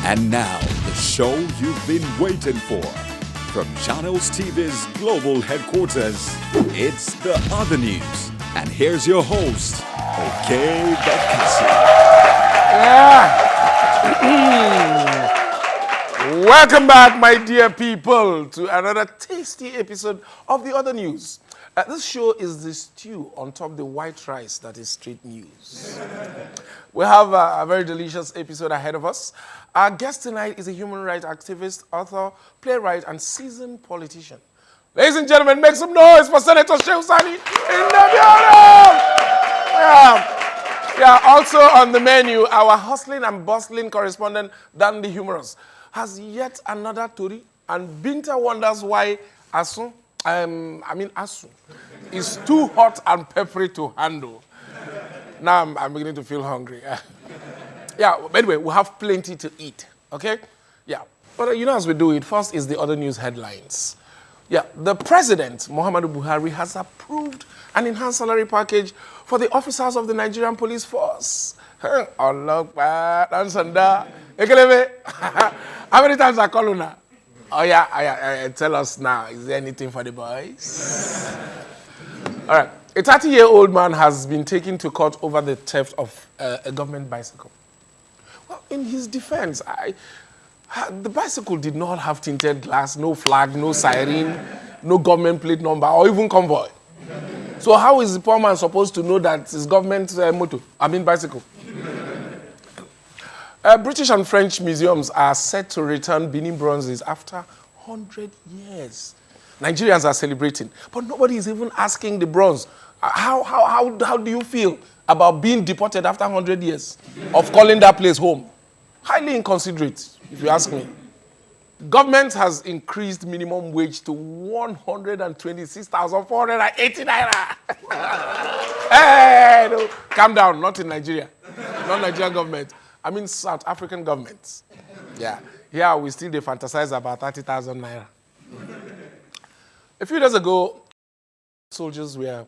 And now, the show you've been waiting for. From Channels TV's global headquarters, it's The Other News. And here's your host, Okey. Welcome back, my dear people, to another tasty episode of The Other News. This show is the stew on top the white rice that is street news. We have a very delicious episode ahead of us. Our guest tonight is a human rights activist, author, playwright, and seasoned politician. Ladies and gentlemen, make some noise for Senator Shehu Sani in the building! Also on the menu, our hustling and bustling correspondent, Dan the Humorous, has yet another story, and Binta wonders why ASUU is too hot and peppery to handle. Now I'm beginning to feel hungry. Anyway, we have plenty to eat, okay? But as we do it, first is the other news headlines. The president, Muhammadu Buhari, has approved an enhanced salary package for the officers of the Nigerian police force. How many times I call you now? Tell us now. Is there anything for the boys? All right. A 30-year-old man has been taken to court over the theft of a government bicycle. Well, in his defense, the bicycle did not have tinted glass, no flag, no siren, no government plate number, or even convoy. So how is the poor man supposed to know that it's government bicycle? British and French museums are set to return Benin bronzes after 100 years. Nigerians are celebrating, but nobody is even asking the bronze. How do you feel about being deported after 100 years of calling that place home? Highly inconsiderate, if you ask me. Government has increased minimum wage to 126,480 naira. Hey, no, calm down, not in Nigeria. Not Nigerian government. I mean South African government. Here we still fantasize about 30,000 naira. A few days ago, soldiers were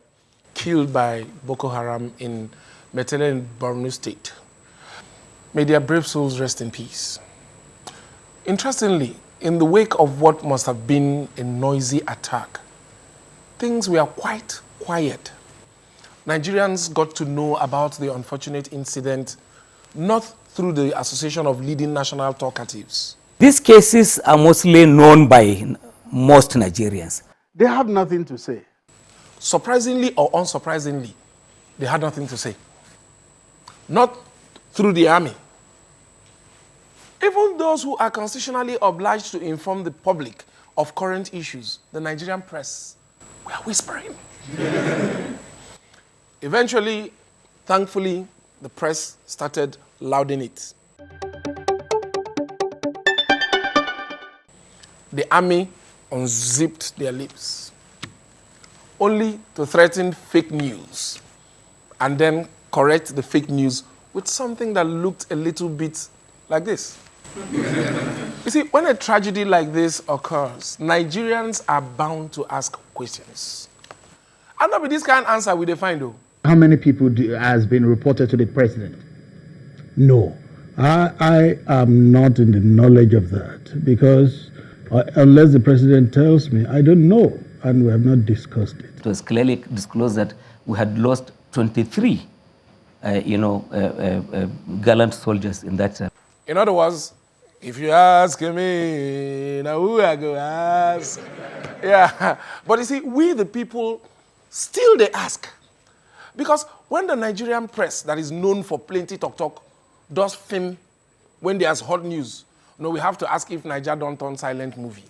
killed by Boko Haram in Metele in Borno State. May their brave souls rest in peace. Interestingly, in the wake of what must have been a noisy attack, things were quite quiet. Nigerians got to know about the unfortunate incident not through the Association of Leading National Talkatives. These cases are mostly known by most Nigerians. They have nothing to say. Surprisingly or unsurprisingly, they had nothing to say. Not through the army. Even those who are constitutionally obliged to inform the public of current issues, the Nigerian press, were whispering. Eventually, thankfully, the press started lauding it. The army unzipped their lips, only to threaten fake news, and then correct the fake news with something that looked a little bit like this. You see, when a tragedy like this occurs, Nigerians are bound to ask questions. And not be this kind of answer we define, though. How many people has been reported to the president? No. I am not in the knowledge of that because unless the president tells me, I don't know, and we have not discussed it. It was clearly disclosed that we had lost 23, gallant soldiers in that. In other words, if you ask me, now who I go ask? But you see, we the people, still they ask. Because when the Nigerian press that is known for plenty talk does film when there's hot news, we have to ask if Nigeria don't turn silent movie.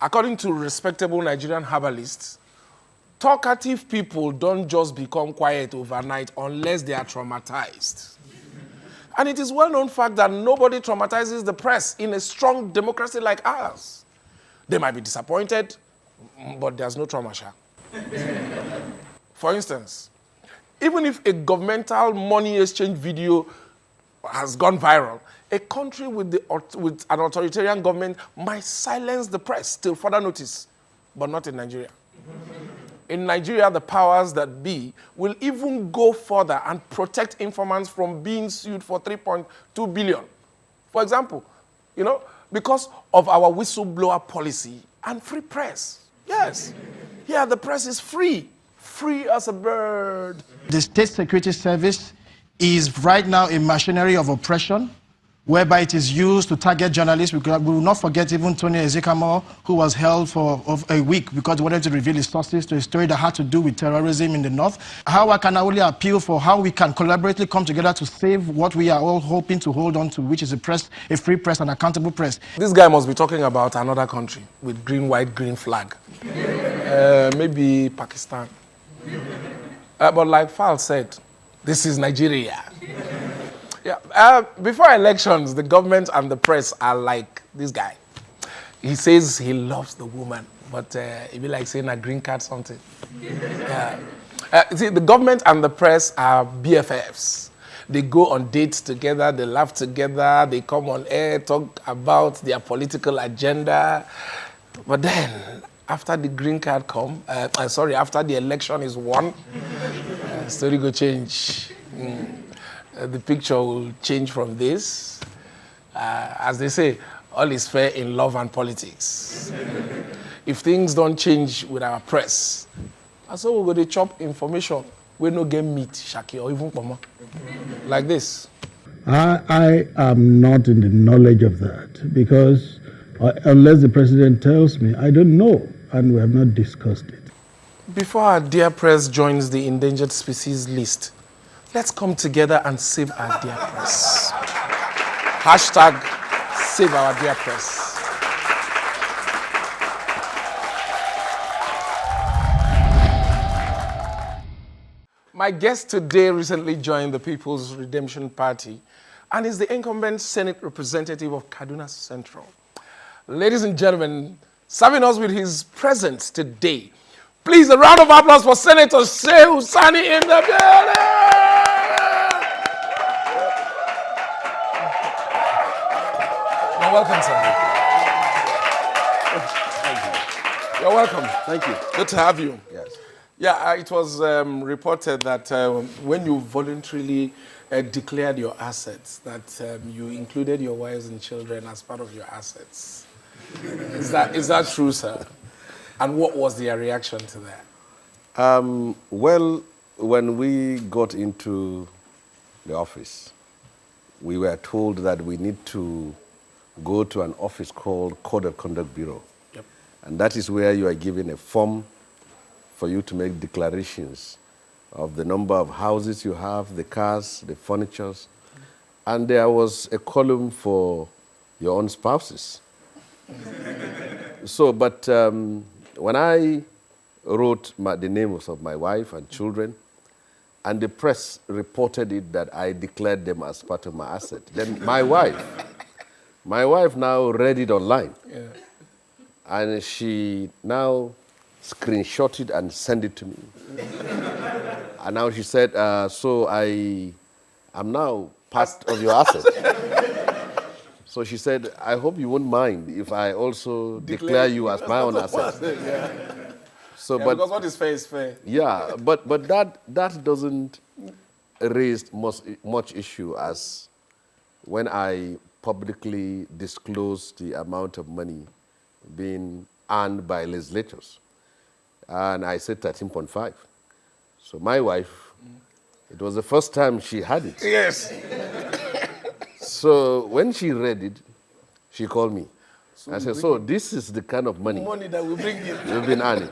According to respectable Nigerian herbalists, talkative people don't just become quiet overnight unless they are traumatized. And it is well-known fact that nobody traumatizes the press in a strong democracy like ours. They might be disappointed, but there's no trauma. For instance, even if a governmental money exchange video has gone viral, a country with an authoritarian government might silence the press till further notice, but not in Nigeria. In Nigeria, the powers that be will even go further and protect informants from being sued for 3.2 billion For example, you know, because of our whistleblower policy and free press. Yes. Here, the press is free. Free as a bird. The State Security Service is right now a machinery of oppression, whereby it is used to target journalists. We will not forget even Tony Ezekamo, who was held for a week because he wanted to reveal his sources to a story that had to do with terrorism in the north. How I can only appeal for how we can collaboratively come together to save what we are all hoping to hold on to, which is a free press and accountable press. This guy must be talking about another country with green, white, green flag. Maybe Pakistan. But like Fal said, this is Nigeria. Yeah. Before elections, the government and the press are like this guy. He says he loves the woman, but it'd be like saying a green card something. Yeah. See, the government and the press are BFFs. They go on dates together, they laugh together, they come on air, talk about their political agenda. But then, after the green card after the election is won, story go change. The picture will change from this. As they say, all is fair in love and politics. If things don't change with our press, so we're going to chop information. We no get meat, shaki, or even poma. Like this. I am not in the knowledge of that because unless the president tells me, I don't know, and we have not discussed it. Before our dear press joins the endangered species list, let's come together and save our dear press. Hashtag save our dear press. My guest today recently joined the People's Redemption Party and is the incumbent Senate representative of Kaduna Central. Ladies and gentlemen, serving us with his presence today, please a round of applause for Senator Shehu Sani in the building! You're welcome, sir. Thank you. You're welcome. Thank you. Good to have you. Yes. Yeah, it was reported that when you voluntarily declared your assets, that you included your wives and children as part of your assets. Is that true, sir? And what was their reaction to that? Well, when we got into the office, we were told that we need to go to an office called Code of Conduct Bureau. Yep. And that is where you are given a form for you to make declarations of the number of houses you have, the cars, the furnitures. And there was a column for your own spouses. So, but when I wrote the names of my wife and children, and the press reported it that I declared them as part of my asset, then my wife now read it online. Yeah. And she now screenshotted and sent it to me. And now she said, so I am now part of your asset. So she said, I hope you won't mind if I also declare you as my own asset. Yeah. So, Yeah, because what is fair is fair. Yeah, but that doesn't raise much issue as when I publicly disclose the amount of money being earned by legislators. And I said 13.5. So my wife, it was the first time she had it. Yes. So when she read it, she called me. I said, so this is the kind of money That we bring in. you've been earning.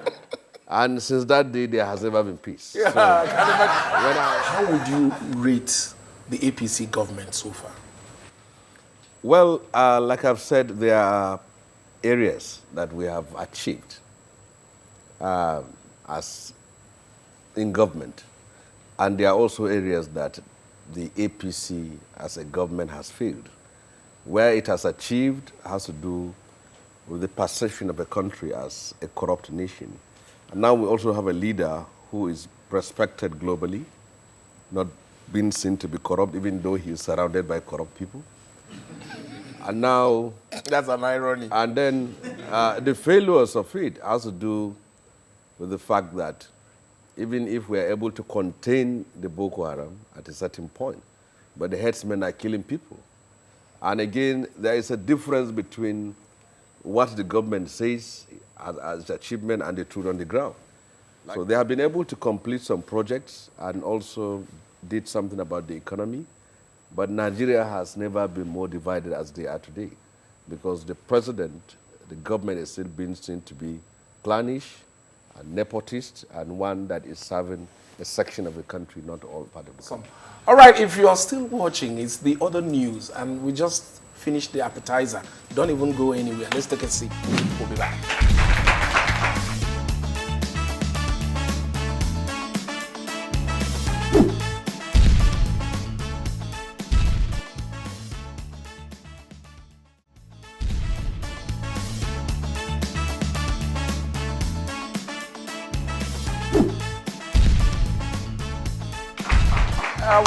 And since that day, there has never been peace. Yeah, So, I can imagine. How would you rate the APC government so far? well, like I've said, there are areas that we have achieved as in government. And there are also areas that the APC as a government has failed. Where it has achieved has to do with the perception of a country as a corrupt nation. And now we also have a leader who is respected globally, not being seen to be corrupt, even though he is surrounded by corrupt people. And now... That's an irony. And then the failures of it has to do with the fact that even if we are able to contain the Boko Haram at a certain point, but the headsmen are killing people. And again, there is a difference between what the government says as achievement and the truth on the ground. So they have been able to complete some projects and also did something about the economy. But Nigeria has never been more divided as they are today, because the president, the government is still being seen to be clannish and nepotist, and one that is serving a section of the country, not all part of the country. All right, if you are still watching, it's the other news, and we just finished the appetizer. Don't even go anywhere. Let's take a seat. We'll be back.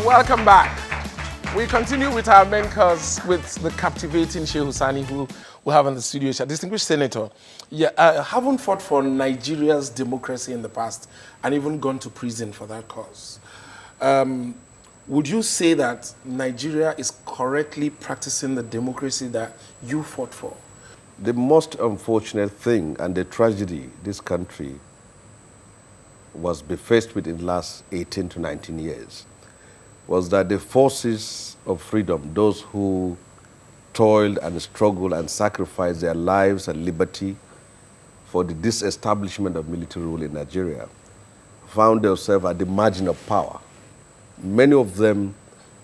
Welcome back. We continue with our main course with the captivating Shehu Sani, who we have in the studio. Distinguished Senator, haven't fought for Nigeria's democracy in the past and even gone to prison for that cause. Would you say that Nigeria is correctly practicing the democracy that you fought for? The most unfortunate thing and the tragedy this country was faced with in the last 18 to 19 years was that the forces of freedom, those who toiled and struggled and sacrificed their lives and liberty for the disestablishment of military rule in Nigeria, found themselves at the margin of power. Many of them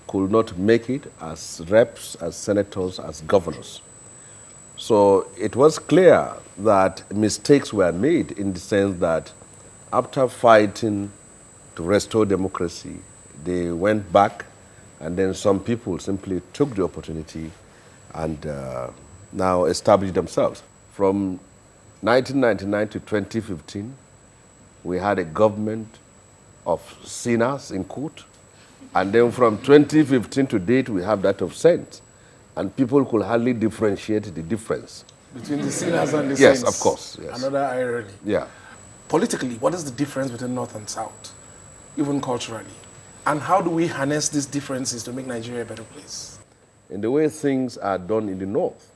could not make it as reps, as senators, as governors. So it was clear that mistakes were made in the sense that after fighting to restore democracy, they went back, and then some people simply took the opportunity and now established themselves. From 1999 to 2015, we had a government of sinners in court, and then from 2015 to date, we have that of saints, and people could hardly differentiate the difference. Between the sinners and the yes, saints? Of course. Yes. Another irony. Yeah. Politically, what is the difference between North and South, even culturally? And how do we harness these differences to make Nigeria a better place? In the way things are done in the North,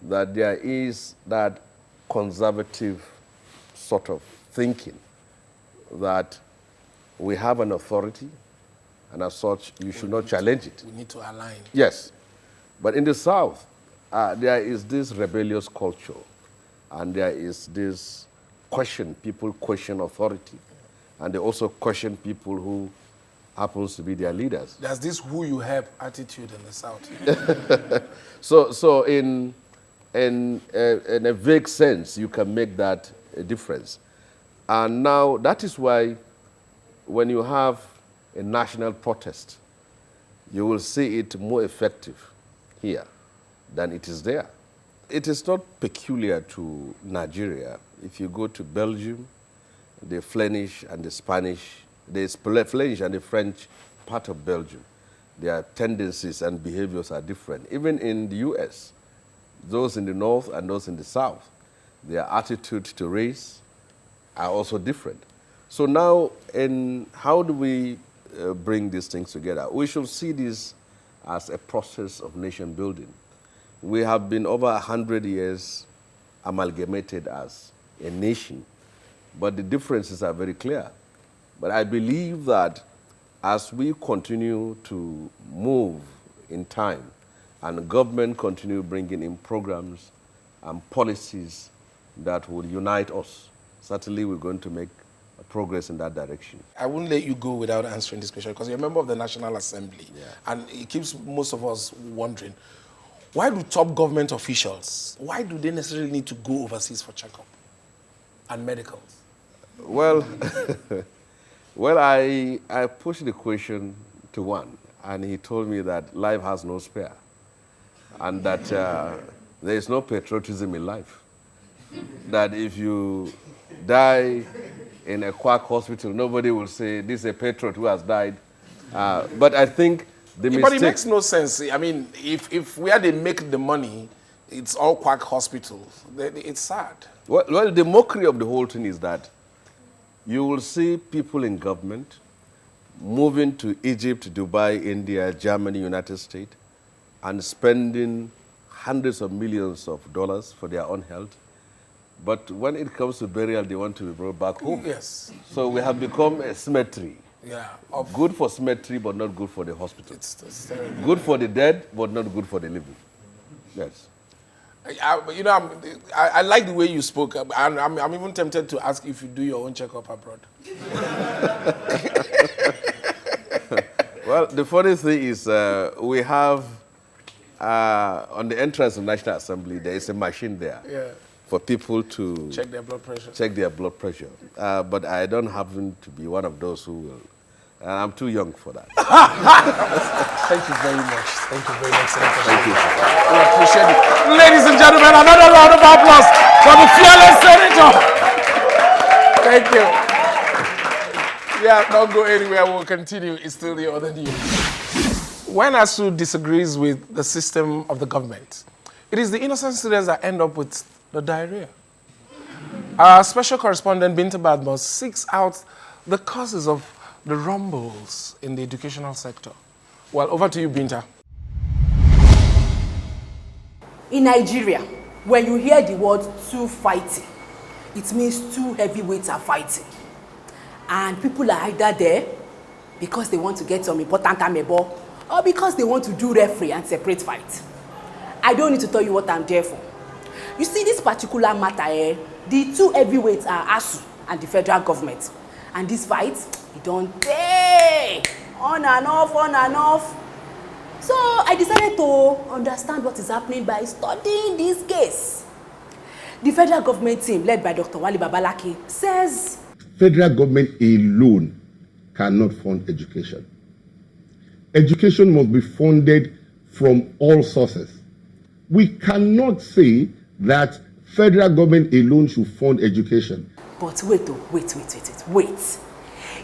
that there is that conservative sort of thinking that we have an authority, and as such, you should not challenge it. We need to align. Yes. But in the South, there is this rebellious culture, and there is this question, people question authority, and they also question people who happens to be their leaders. There's this who you help attitude in the South. So in a vague sense, you can make that a difference. And now that is why when you have a national protest, you will see it more effective here than it is there. It is not peculiar to Nigeria. If you go to Belgium, the Flemish and the Spanish, the Flemish and the French part of Belgium, their tendencies and behaviors are different. Even in the US, those in the North and those in the South, their attitude to race are also different. So now, how do we bring these things together? We should see this as a process of nation building. We have been over 100 years amalgamated as a nation, but the differences are very clear. But I believe that as we continue to move in time and government continue bringing in programs and policies that will unite us, certainly we're going to make progress in that direction. I wouldn't let you go without answering this question, because you're a member of the National Assembly, and it keeps most of us wondering, why do top government officials, why do they necessarily need to go overseas for checkup and medicals? Well, well, I pushed the question to one, and he told me that life has no spare, and that there is no patriotism in life. That if you die in a quack hospital, nobody will say, this is a patriot who has died. But I think the mistake... But it makes no sense. I mean, if where they make the money, it's all quack hospitals, it's sad. Well, the mockery of the whole thing is that you will see people in government moving to Egypt, Dubai, India, Germany, United States, and spending hundreds of millions of dollars for their own health. But when it comes to burial, they want to be brought back home. Yes. So we have become a cemetery. Yeah. Good for cemetery, but not good for the hospital. It's terrible. Good for the dead, but not good for the living. Yes. I like the way you spoke. I'm even tempted to ask if you do your own checkup abroad. Well, the funny thing is we have, on the entrance of National Assembly, there is a machine there for people to check their blood pressure. But I don't happen to be one of those who will. And I'm too young for that. Thank you very much. Thank you very much, Senator. Thank you. We appreciate it. Ladies and gentlemen, another round of applause for the fearless senator. Thank you. Yeah, don't go anywhere. We'll continue. It's still the other news. When ASUU disagrees with the system of the government, it is the innocent students that end up with the diarrhea. Our special correspondent, Binta, seeks out the causes of the rumbles in the educational sector. Well, over to you, Binta. In Nigeria, when you hear the word two fighting, it means two heavyweights are fighting. And people are either there because they want to get some important amebo or because they want to do referee and separate fight. I don't need to tell you what I'm there for. You see, this particular matter, the two heavyweights are ASUU and the federal government. And this fight, it don't take on and off. So I decided to understand what is happening by studying this case. The federal government team, led by Dr. Wali Babalaki, says federal government alone cannot fund education. Education must be funded from all sources. We cannot say that federal government alone should fund education. But wait.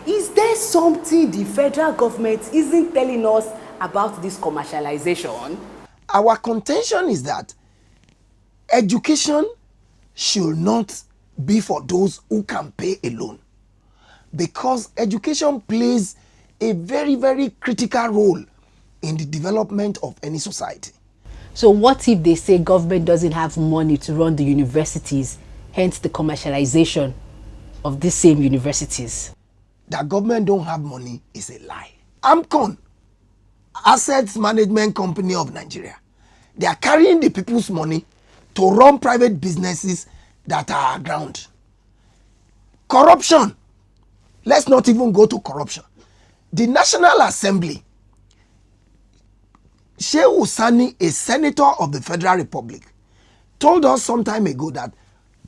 Is there something the federal government isn't telling us about this commercialization? Our contention is that education should not be for those who can pay alone, because education plays a very, very critical role in the development of any society. So what if they say government doesn't have money to run the universities, hence the commercialization of these same universities? That government don't have money is a lie. AMCON, Assets Management Company of Nigeria, they are carrying the people's money to run private businesses that are aground. Corruption. Let's not even go to corruption. The National Assembly, Shehu Sani, a senator of the Federal Republic, told us some time ago that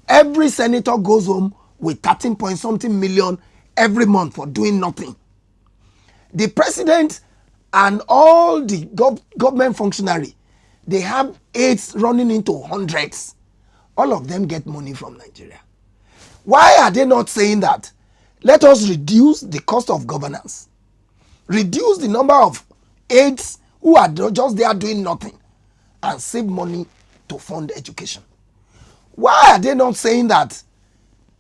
every senator goes home with 13-point-something million every month for doing nothing. The president and all the government functionary, they have aides running into hundreds. All of them get money from Nigeria. Why are they not saying that? Let us reduce the cost of governance. Reduce the number of aides who are just there doing nothing and save money to fund education. Why are they not saying that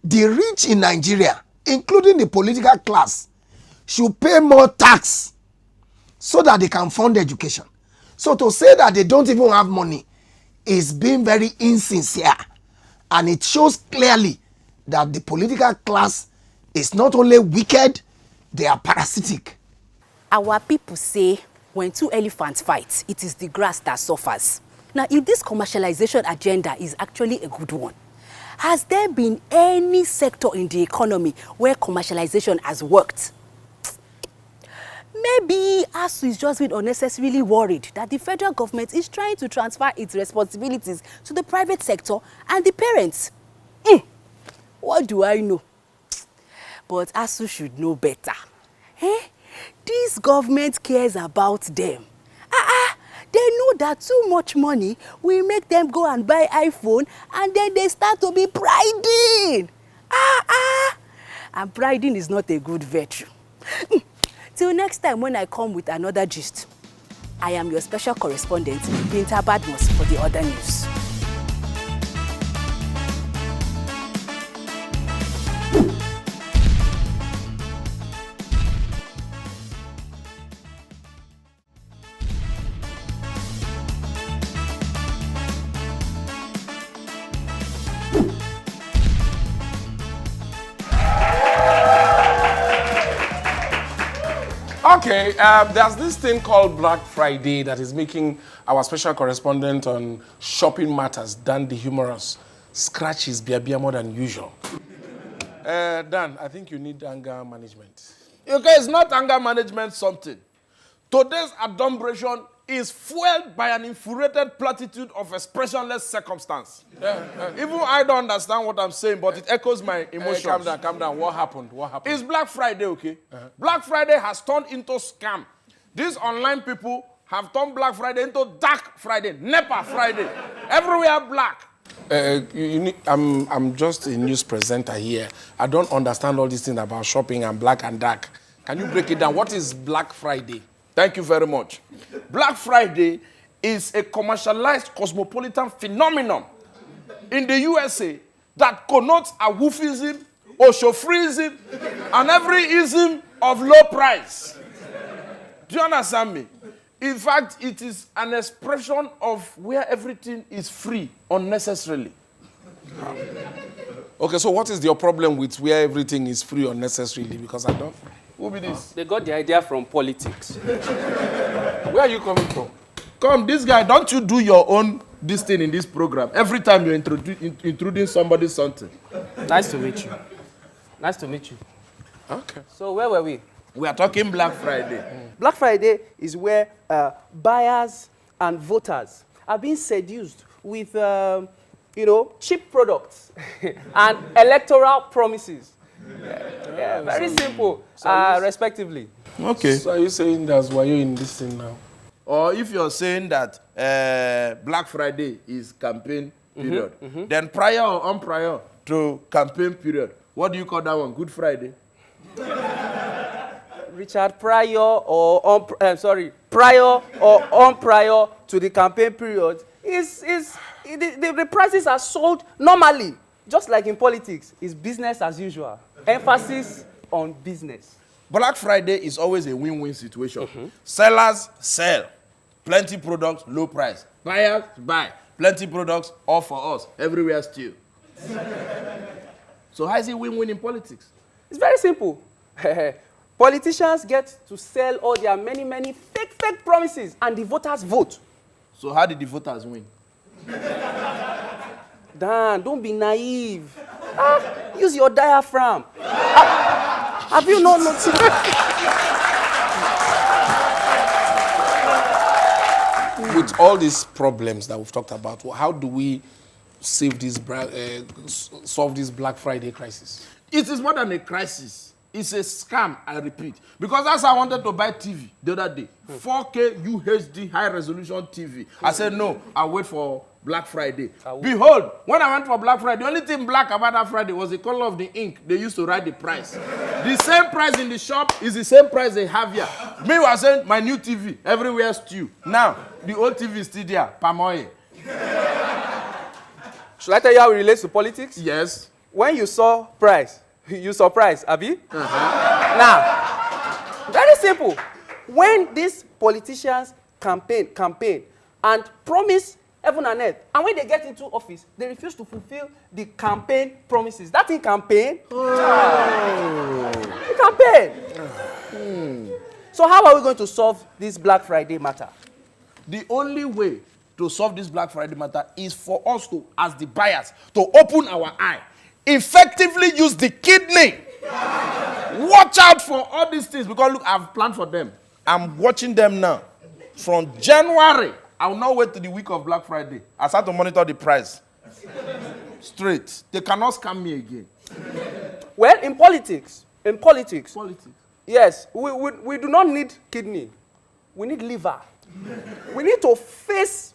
the rich in Nigeria, including the political class, should pay more tax so that they can fund education? So to say that they don't even have money is being very insincere, and it shows clearly that the political class is not only wicked, they are parasitic. Our people say when two elephants fight, it is the grass that suffers. Now, if this commercialization agenda is actually a good one, has there been any sector in the economy where commercialization has worked? Maybe ASUU is just being unnecessarily worried that the federal government is trying to transfer its responsibilities to the private sector and the parents. What do I know? But ASUU should know better. This government cares about them. They know that too much money will make them go and buy iPhone, and then they start to be priding. And priding is not a good virtue. Till next time when I come with another gist, I am your special correspondent, Binta for the other news. Okay, there's this thing called Black Friday that is making our special correspondent on shopping matters, Dan the Humorous, scratch his beer more than usual. Dan, I think you need anger management. Okay, it's not anger management something. Today's adumbration is fueled by an infuriated platitude of expressionless circumstance. Even I don't understand what I'm saying, but it echoes my emotions. Calm down. What happened? It's Black Friday, okay? Black Friday has turned into scam. These online people have turned Black Friday into Dark Friday, NEPA Friday. Everywhere black. I'm just a news presenter here. I don't understand all these things about shopping and black and dark. Can you break it down? What is Black Friday? Thank you very much. Black Friday is a commercialized cosmopolitan phenomenon in the USA that connotes a woofism, oshofrism, and every ism of low price. Do you understand me? In fact, it is an expression of where everything is free unnecessarily. Okay, so what is your problem with where everything is free unnecessarily? Because I don't... Who be this? They got the idea from politics. Where are you coming from? Come, this guy, don't you do your own this thing in this program? Every time you're introducing somebody something. Nice to meet you. Nice to meet you. Okay. So where were we? We are talking Black Friday. Black Friday is where buyers and voters are being seduced with, cheap products and electoral promises. Very simple, respectively. Okay. So are you saying that's why you're in this thing now? Or if you're saying that Black Friday is campaign period, then prior or unprior to campaign period, what do you call that one? Good Friday? Richard, prior or unprior to the campaign period the prices are sold normally, just like in politics. It's business as usual. Emphasis on business. Black Friday is always a win-win situation. Sellers sell, plenty products, low price. Buyers buy, plenty products, all for us, everywhere still. So how is it win-win in politics? It's very simple. Politicians get to sell all their many fake promises, and the voters vote. So how did the voters win? Dan, don't be naive. Use your diaphragm. Have you not noticed? With all these problems that we've talked about, how do we solve this Black Friday crisis? It is more than a crisis. It's a scam, I repeat. Because as I wanted to buy TV the other day, 4K UHD high-resolution TV. I said, no, I'll wait for Black Friday. Behold, when I went for Black Friday, the only thing black about that Friday was the color of the ink they used to write the price. The same price in the shop is the same price they have here. Me was saying, my new TV, everywhere stew. Now, the old TV is still there, palm oil. Should I tell you how it relates to politics? Yes. When you saw price, you surprised, Abi? Now, very simple. When these politicians campaign and promise heaven and earth, and when they get into office, they refuse to fulfill the campaign promises. That in campaign? The campaign. So how are we going to solve this Black Friday matter? The only way to solve this Black Friday matter is for us to, as the buyers, to open our eye. Effectively use the kidney. Watch out for all these things, because look, I've planned for them. I'm watching them now. From January, I will not wait till the week of Black Friday. I start to monitor the price. Straight. They cannot scam me again. Well, in politics, yes, we do not need kidney. We need liver. We need to face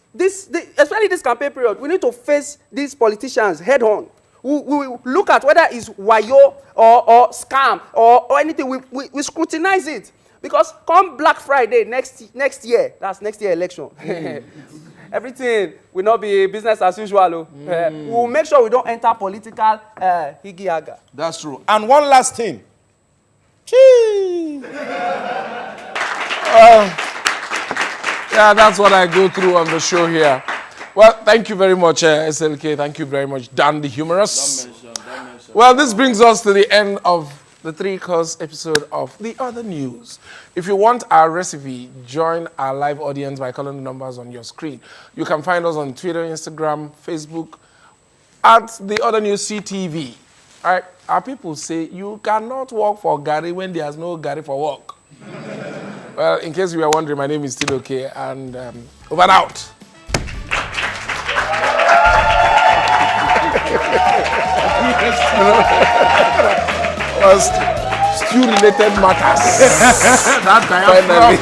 especially this campaign period, we need to face these politicians head on. We look at whether it's wayo or scam or anything. We scrutinize it. Because come Black Friday next year, that's next year election, everything will not be business as usual. We'll make sure we don't enter political higi-haga. That's true. And one last thing. Yeah, that's what I go through on the show here. Well, thank you very much, SLK. Thank you very much, Dan the Humorous. Don't mention. Well, this brings us to the end of the 3-course episode of The Other News. If you want our recipe, join our live audience by calling the numbers on your screen. You can find us on Twitter, Instagram, Facebook, at The Other News CTV. All right, our people say you cannot work for Gary when there's no Gary for work. Well, in case you were wondering, my name is still okay, and over and out. Was stew-related matters. That Finally.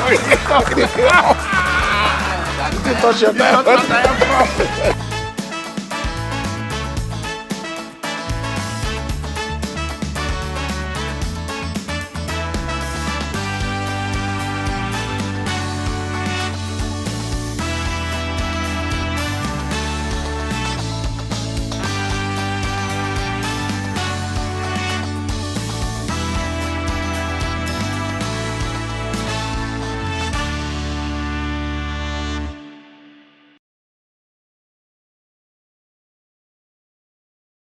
Touch your diaphragm.